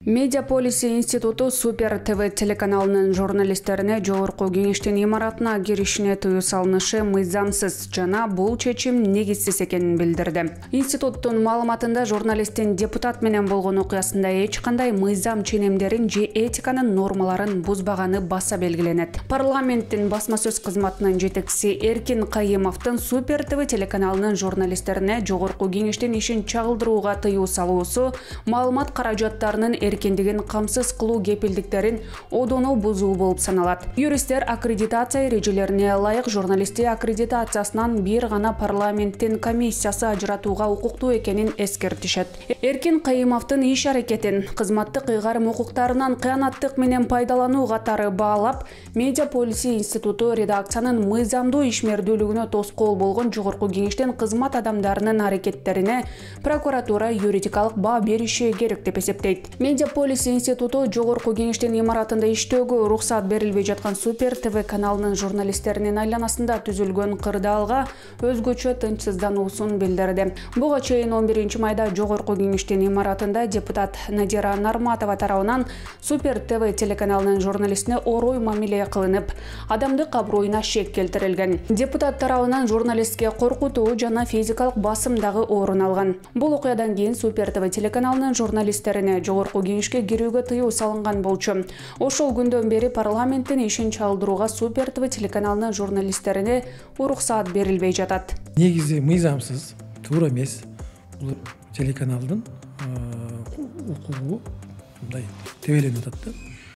Медиаполиси институту Супер ТВ телеканалынын журналисттерине жогорку кеңештин имаратына киришине тыюу салынышы мыйзамсыз жана бул чечим негизсиз экенин билдирди. Институттун маалыматында журналисттин депутат менен болгон окуясында эч кандай мыйзам ченемдерин же этиканын нормаларын бузбаганы баса белгиленет. Парламенттин басма сөз кызматынын жетекчиси Эркин Кайымовдун Супер ТВ телеканалынын журналисттерине жогорку кеңештин ишин чагылдырууга тыюу салуусу маалымат каражаттарынын эркиндигин камсыз кылуу кепилдиктерин одону бузуу болуп саналат. Юристтер аккредитация эрежелерине ылайык журналисттик аккредитациясынан бир гана парламенттин комиссиясы ажыратууга укуктуу экенин эскертишет. Эркин Кайымовдун иш аракетин кызматтык ыйгарым укуктарынан кыянаттык менен пайдалануу катары баалап, Медиаполиси институту редакциянын мыйзамдуу ишмердүүлүгүнө тоскоол болгон жогорку кеңештин кызмат адамдарынын аракеттерине прокуратура юридикалык баа бериши керек деп эсептейт. Медиаполиси институту жогорку кеңештин имаратында иштөөгө уруксат берилбей жаткан Супер ТВ каналынын журналисттеринин айланасында түзүлгөн кырдаалга өзгөчө тынчсыздануусун билдирди. Буга чейин 11 майда жогорку кеңештин имаратында депутат Надира Нарматова тарабынан Супер ТВ телеканалынын журналистине орой мамиле кылынып, адамдык аброюна шек келтирилген. Депутат тарабынан журналистке коркутуу жана физикалык басым дагы орун алган. Бул окуядан кийин Супер ТВ телеканалынын журналисттерине жогорку кеңешке кирүүгө тыюу салынган болчу. Ошол күндөн бери парламенттин ишин чалдырууга Супер ТВ телеканалынын журналисттерине уруксаат берилбей жатат. Негизи мыйзамсыз, туура эмес. Бул телеканалдын укугу мындай тебеленип атат да.